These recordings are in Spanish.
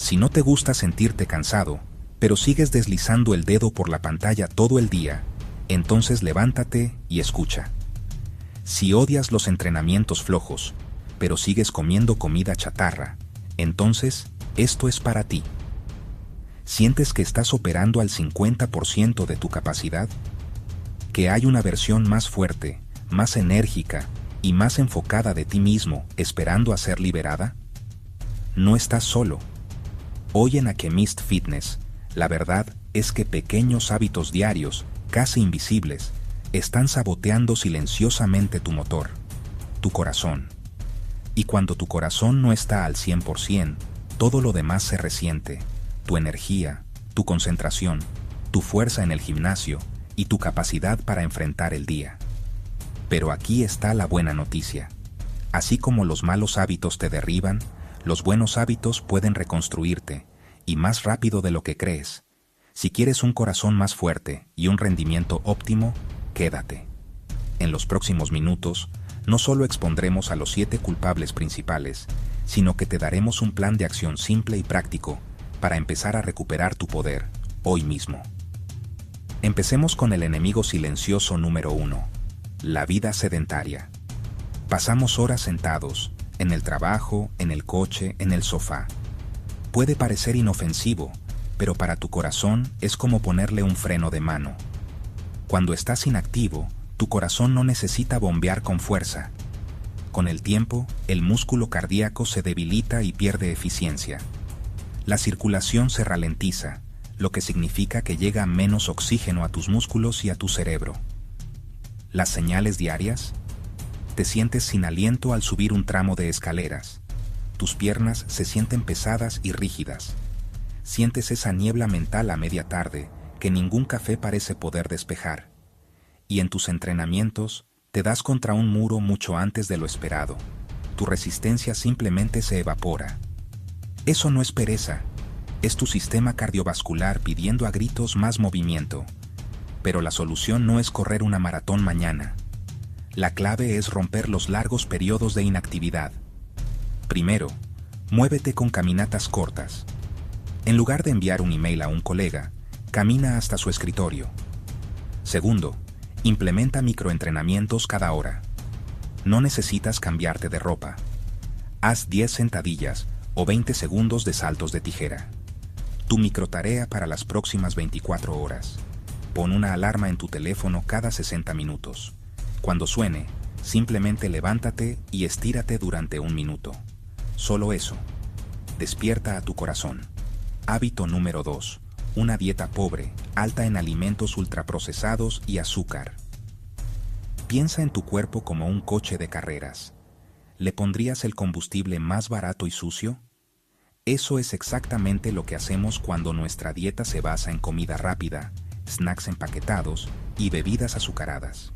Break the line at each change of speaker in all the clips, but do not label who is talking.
Si no te gusta sentirte cansado, pero sigues deslizando el dedo por la pantalla todo el día, entonces levántate y escucha. Si odias los entrenamientos flojos, pero sigues comiendo comida chatarra, entonces esto es para ti. ¿Sientes que estás operando al 50% de tu capacidad? ¿Que hay una versión más fuerte, más enérgica y más enfocada de ti mismo esperando a ser liberada? No estás solo. Hoy en Alchemist Fitness, la verdad es que pequeños hábitos diarios, casi invisibles, están saboteando silenciosamente tu motor, tu corazón. Y cuando tu corazón no está al 100%, todo lo demás se resiente: tu energía, tu concentración, tu fuerza en el gimnasio y tu capacidad para enfrentar el día. Pero aquí está la buena noticia. Así como los malos hábitos te derriban, los buenos hábitos pueden reconstruirte, y más rápido de lo que crees. Si quieres un corazón más fuerte y un rendimiento óptimo, quédate. En los próximos minutos, no solo expondremos a los 7 culpables principales, sino que te daremos un plan de acción simple y práctico para empezar a recuperar tu poder, hoy mismo. Empecemos con el enemigo silencioso número 1, la vida sedentaria. Pasamos horas sentados, en el trabajo, en el coche, en el sofá. Puede parecer inofensivo, pero para tu corazón es como ponerle un freno de mano. Cuando estás inactivo, tu corazón no necesita bombear con fuerza. Con el tiempo, el músculo cardíaco se debilita y pierde eficiencia. La circulación se ralentiza, lo que significa que llega menos oxígeno a tus músculos y a tu cerebro. Las señales diarias: te sientes sin aliento al subir un tramo de escaleras. Tus piernas se sienten pesadas y rígidas. Sientes esa niebla mental a media tarde que ningún café parece poder despejar. Y en tus entrenamientos, te das contra un muro mucho antes de lo esperado. Tu resistencia simplemente se evapora. Eso no es pereza, es tu sistema cardiovascular pidiendo a gritos más movimiento. Pero la solución no es correr una maratón mañana. La clave es romper los largos periodos de inactividad. Primero, muévete con caminatas cortas. En lugar de enviar un email a un colega, camina hasta su escritorio. Segundo, implementa microentrenamientos cada hora. No necesitas cambiarte de ropa. Haz 10 sentadillas o 20 segundos de saltos de tijera. Tu microtarea para las próximas 24 horas. Pon una alarma en tu teléfono cada 60 minutos. Cuando suene, simplemente levántate y estírate durante 1 minuto. Solo eso. Despierta a tu corazón. Hábito número 2. Una dieta pobre, alta en alimentos ultraprocesados y azúcar. Piensa en tu cuerpo como un coche de carreras. ¿Le pondrías el combustible más barato y sucio? Eso es exactamente lo que hacemos cuando nuestra dieta se basa en comida rápida, snacks empaquetados y bebidas azucaradas.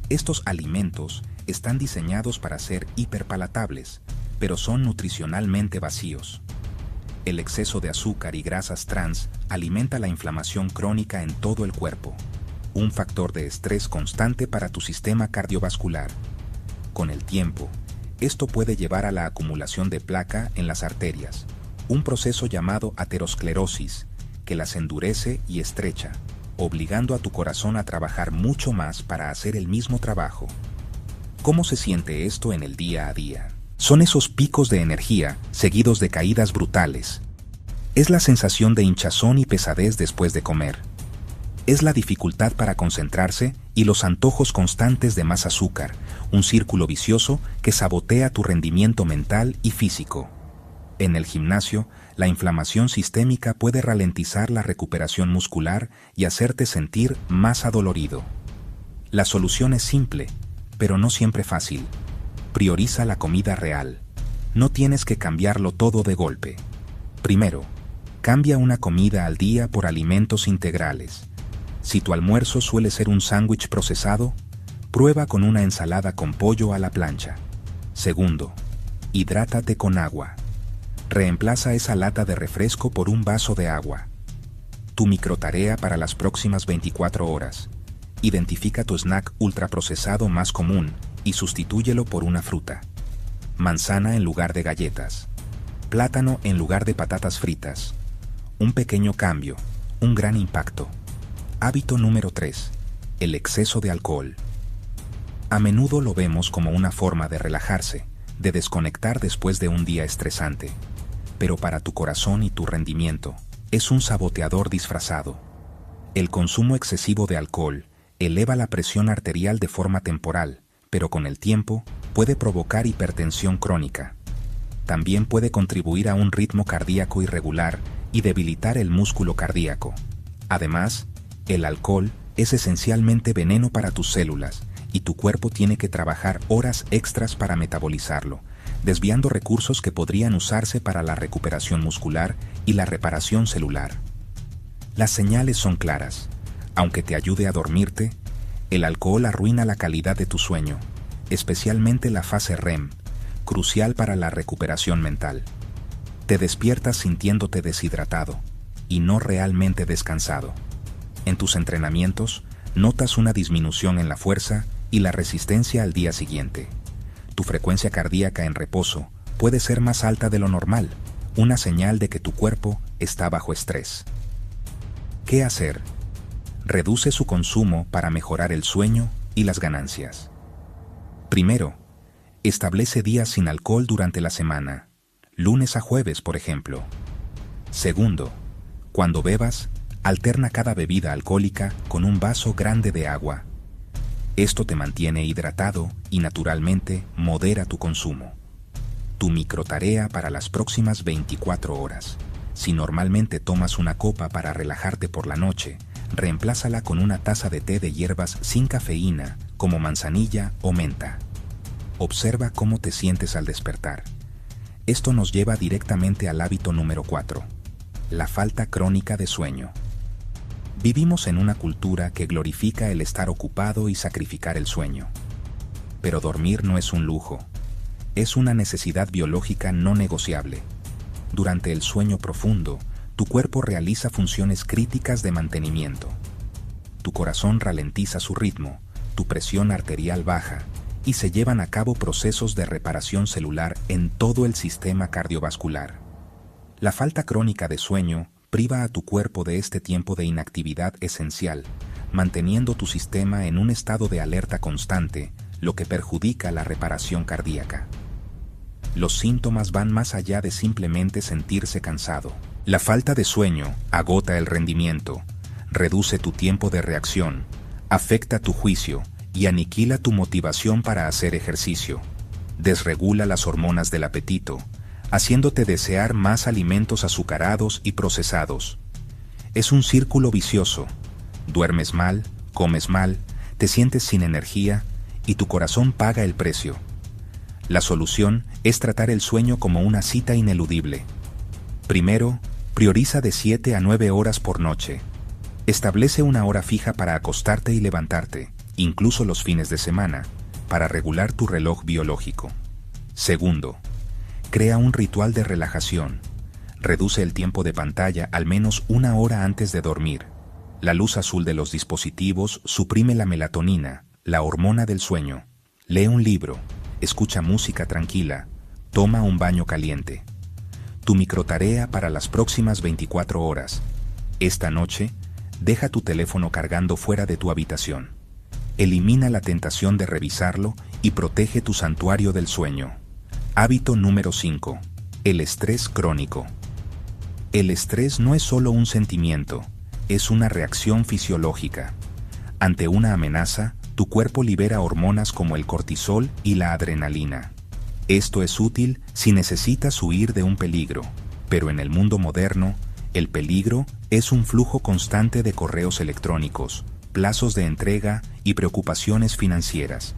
Estos alimentos están diseñados para ser hiperpalatables, pero son nutricionalmente vacíos. El exceso de azúcar y grasas trans alimenta la inflamación crónica en todo el cuerpo, un factor de estrés constante para tu sistema cardiovascular. Con el tiempo, esto puede llevar a la acumulación de placa en las arterias, un proceso llamado aterosclerosis, que las endurece y estrecha, obligando a tu corazón a trabajar mucho más para hacer el mismo trabajo. ¿Cómo se siente esto en el día a día? Son esos picos de energía seguidos de caídas brutales. Es la sensación de hinchazón y pesadez después de comer. Es la dificultad para concentrarse y los antojos constantes de más azúcar, un círculo vicioso que sabotea tu rendimiento mental y físico. En el gimnasio, la inflamación sistémica puede ralentizar la recuperación muscular y hacerte sentir más adolorido. La solución es simple, pero no siempre fácil. Prioriza la comida real. No tienes que cambiarlo todo de golpe. Primero, cambia una comida al día por alimentos integrales. Si tu almuerzo suele ser un sándwich procesado, prueba con una ensalada con pollo a la plancha. Segundo, hidrátate con agua. Reemplaza esa lata de refresco por un vaso de agua. Tu microtarea para las próximas 24 horas. Identifica tu snack ultraprocesado más común y sustitúyelo por una fruta. Manzana en lugar de galletas. Plátano en lugar de patatas fritas. Un pequeño cambio, un gran impacto. Hábito número 3. El exceso de alcohol. A menudo lo vemos como una forma de relajarse, de desconectar después de un día estresante. Pero para tu corazón y tu rendimiento, es un saboteador disfrazado. El consumo excesivo de alcohol eleva la presión arterial de forma temporal, pero con el tiempo puede provocar hipertensión crónica. También puede contribuir a un ritmo cardíaco irregular y debilitar el músculo cardíaco. Además, el alcohol es esencialmente veneno para tus células y tu cuerpo tiene que trabajar horas extras para metabolizarlo, desviando recursos que podrían usarse para la recuperación muscular y la reparación celular. Las señales son claras. Aunque te ayude a dormirte, el alcohol arruina la calidad de tu sueño, especialmente la fase REM, crucial para la recuperación mental. Te despiertas sintiéndote deshidratado y no realmente descansado. En tus entrenamientos, notas una disminución en la fuerza y la resistencia al día siguiente. Tu frecuencia cardíaca en reposo puede ser más alta de lo normal, una señal de que tu cuerpo está bajo estrés. ¿Qué hacer? Reduce su consumo para mejorar el sueño y las ganancias. Primero, establece días sin alcohol durante la semana, lunes a jueves, por ejemplo. Segundo, cuando bebas, alterna cada bebida alcohólica con un vaso grande de agua. Esto te mantiene hidratado y, naturalmente, modera tu consumo. Tu microtarea para las próximas 24 horas. Si normalmente tomas una copa para relajarte por la noche, reemplázala con una taza de té de hierbas sin cafeína, como manzanilla o menta. Observa cómo te sientes al despertar. Esto nos lleva directamente al hábito número 4, la falta crónica de sueño. Vivimos en una cultura que glorifica el estar ocupado y sacrificar el sueño. Pero dormir no es un lujo, es una necesidad biológica no negociable. Durante el sueño profundo, tu cuerpo realiza funciones críticas de mantenimiento. Tu corazón ralentiza su ritmo, tu presión arterial baja, y se llevan a cabo procesos de reparación celular en todo el sistema cardiovascular. La falta crónica de sueño priva a tu cuerpo de este tiempo de inactividad esencial, manteniendo tu sistema en un estado de alerta constante, lo que perjudica la reparación cardíaca. Los síntomas van más allá de simplemente sentirse cansado. La falta de sueño agota el rendimiento, reduce tu tiempo de reacción, afecta tu juicio y aniquila tu motivación para hacer ejercicio. Desregula las hormonas del apetito, haciéndote desear más alimentos azucarados y procesados. Es un círculo vicioso. Duermes mal, comes mal, te sientes sin energía y tu corazón paga el precio. La solución es tratar el sueño como una cita ineludible. Primero, prioriza de 7 a 9 horas por noche. Establece una hora fija para acostarte y levantarte, incluso los fines de semana, para regular tu reloj biológico. Segundo, crea un ritual de relajación. Reduce el tiempo de pantalla al menos 1 hora antes de dormir. La luz azul de los dispositivos suprime la melatonina, la hormona del sueño. Lee un libro, escucha música tranquila, toma un baño caliente. Tu microtarea para las próximas 24 horas. Esta noche, deja tu teléfono cargando fuera de tu habitación. Elimina la tentación de revisarlo y protege tu santuario del sueño. Hábito número 5. El estrés crónico. El estrés no es solo un sentimiento, es una reacción fisiológica. Ante una amenaza, tu cuerpo libera hormonas como el cortisol y la adrenalina. Esto es útil si necesitas huir de un peligro, pero en el mundo moderno, el peligro es un flujo constante de correos electrónicos, plazos de entrega y preocupaciones financieras.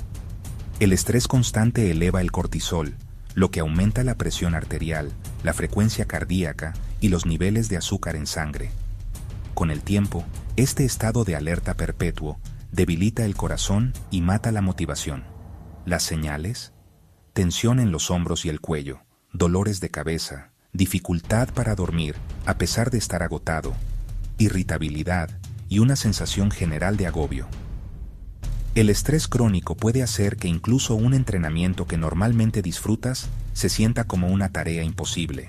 El estrés constante eleva el cortisol, lo que aumenta la presión arterial, la frecuencia cardíaca y los niveles de azúcar en sangre. Con el tiempo, este estado de alerta perpetuo debilita el corazón y mata la motivación. Las señales: tensión en los hombros y el cuello, dolores de cabeza, dificultad para dormir a pesar de estar agotado, irritabilidad y una sensación general de agobio. El estrés crónico puede hacer que incluso un entrenamiento que normalmente disfrutas se sienta como una tarea imposible.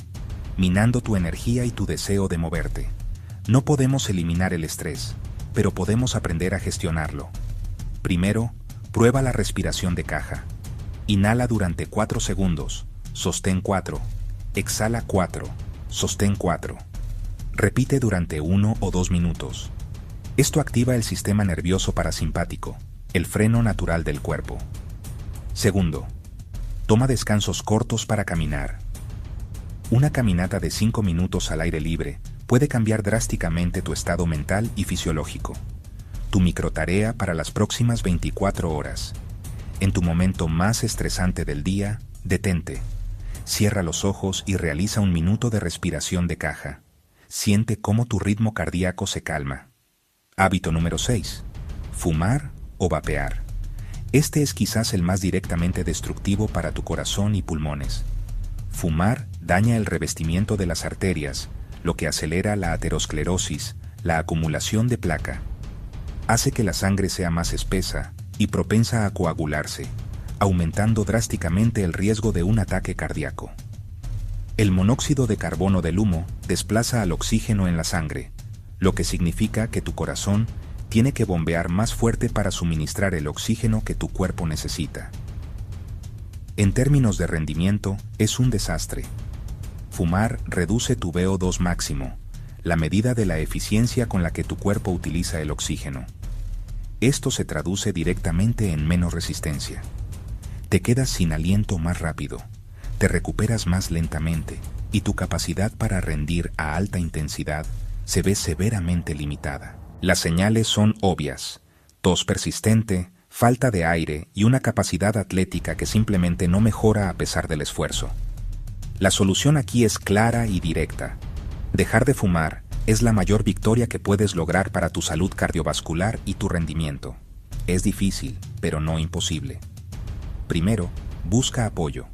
minando tu energía y tu deseo de moverte. No podemos eliminar el estrés, pero podemos aprender a gestionarlo. Primero, prueba la respiración de caja. Inhala durante 4 segundos, sostén 4, exhala 4, sostén 4. Repite durante 1 o 2 minutos. Esto activa el sistema nervioso parasimpático, el freno natural del cuerpo. Segundo, toma descansos cortos para caminar. Una caminata de 5 minutos al aire libre puede cambiar drásticamente tu estado mental y fisiológico. Tu microtarea para las próximas 24 horas. En tu momento más estresante del día, detente. Cierra los ojos y realiza un minuto de respiración de caja. Siente cómo tu ritmo cardíaco se calma. Hábito número 6. Fumar o vapear. Este es quizás el más directamente destructivo para tu corazón y pulmones. Fumar daña el revestimiento de las arterias, lo que acelera la aterosclerosis, la acumulación de placa. Hace que la sangre sea más espesa y propensa a coagularse, aumentando drásticamente el riesgo de un ataque cardíaco. El monóxido de carbono del humo desplaza al oxígeno en la sangre, lo que significa que tu corazón tiene que bombear más fuerte para suministrar el oxígeno que tu cuerpo necesita. En términos de rendimiento, es un desastre. Fumar reduce tu VO2 máximo, la medida de la eficiencia con la que tu cuerpo utiliza el oxígeno. Esto se traduce directamente en menos resistencia. Te quedas sin aliento más rápido, te recuperas más lentamente y tu capacidad para rendir a alta intensidad se ve severamente limitada. Las señales son obvias: tos persistente, falta de aire y una capacidad atlética que simplemente no mejora a pesar del esfuerzo. La solución aquí es clara y directa. Dejar de fumar es la mayor victoria que puedes lograr para tu salud cardiovascular y tu rendimiento. Es difícil, pero no imposible. Primero, busca apoyo.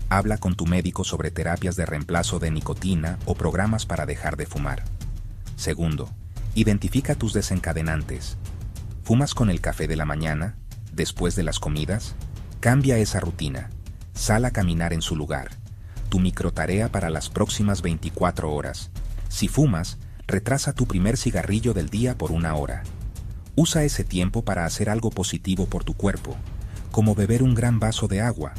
Habla con tu médico sobre terapias de reemplazo de nicotina o programas para dejar de fumar. Segundo, identifica tus desencadenantes. ¿Fumas con el café de la mañana? ¿Después de las comidas? Cambia esa rutina. Sal a caminar en su lugar. Tu microtarea para las próximas 24 horas. Si fumas, retrasa tu primer cigarrillo del día por 1 hora. Usa ese tiempo para hacer algo positivo por tu cuerpo, como beber un gran vaso de agua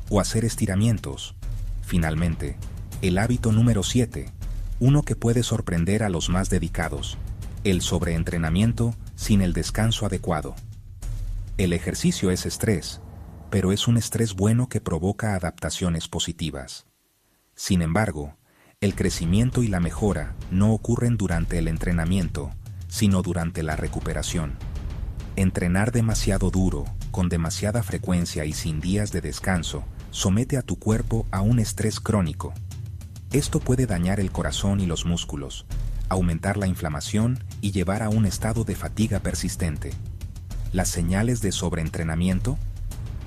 o hacer estiramientos. Finalmente, el hábito número 7, uno que puede sorprender a los más dedicados: el sobreentrenamiento sin el descanso adecuado. El ejercicio es estrés, pero es un estrés bueno que provoca adaptaciones positivas. Sin embargo, el crecimiento y la mejora no ocurren durante el entrenamiento, sino durante la recuperación. Entrenar demasiado duro, con demasiada frecuencia y sin días de descanso, somete a tu cuerpo a un estrés crónico. Esto puede dañar el corazón y los músculos, aumentar la inflamación y llevar a un estado de fatiga persistente. Las señales de sobreentrenamiento: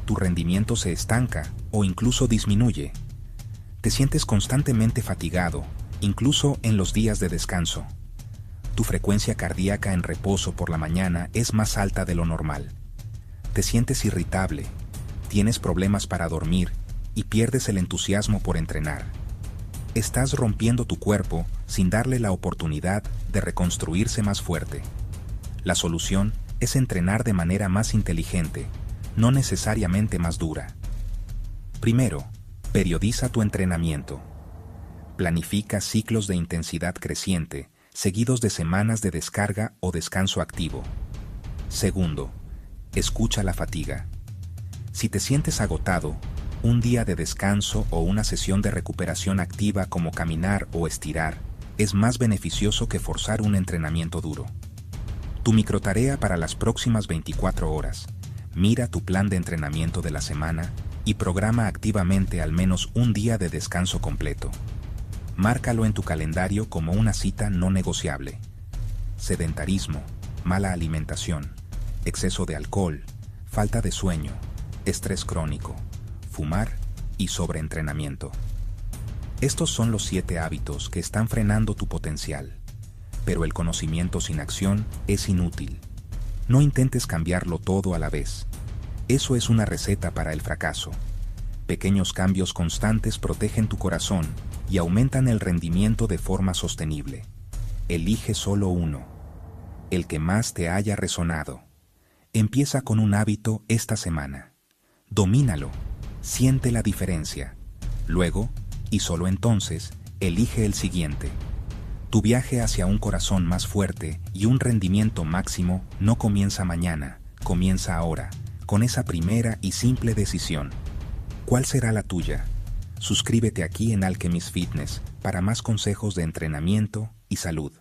tu rendimiento se estanca o incluso disminuye. Te sientes constantemente fatigado, incluso en los días de descanso. Tu frecuencia cardíaca en reposo por la mañana es más alta de lo normal. Te sientes irritable, tienes problemas para dormir y pierdes el entusiasmo por entrenar. Estás rompiendo tu cuerpo sin darle la oportunidad de reconstruirse más fuerte. La solución es entrenar de manera más inteligente, no necesariamente más dura. Primero, periodiza tu entrenamiento. Planifica ciclos de intensidad creciente, seguidos de semanas de descarga o descanso activo. Segundo, escucha la fatiga. Si te sientes agotado, un día de descanso o una sesión de recuperación activa como caminar o estirar es más beneficioso que forzar un entrenamiento duro. Tu microtarea para las próximas 24 horas. Mira tu plan de entrenamiento de la semana y programa activamente al menos un día de descanso completo. Márcalo en tu calendario como una cita no negociable. Sedentarismo, mala alimentación, exceso de alcohol, falta de sueño, estrés crónico, fumar y sobreentrenamiento. Estos son los 7 hábitos que están frenando tu potencial. Pero el conocimiento sin acción es inútil. No intentes cambiarlo todo a la vez. Eso es una receta para el fracaso. Pequeños cambios constantes protegen tu corazón y aumentan el rendimiento de forma sostenible. Elige solo uno, el que más te haya resonado. Empieza con un hábito esta semana. Domínalo, siente la diferencia. Luego, y solo entonces, elige el siguiente. Tu viaje hacia un corazón más fuerte y un rendimiento máximo no comienza mañana, comienza ahora, con esa primera y simple decisión. ¿Cuál será la tuya? Suscríbete aquí en Alchemist Fitness para más consejos de entrenamiento y salud.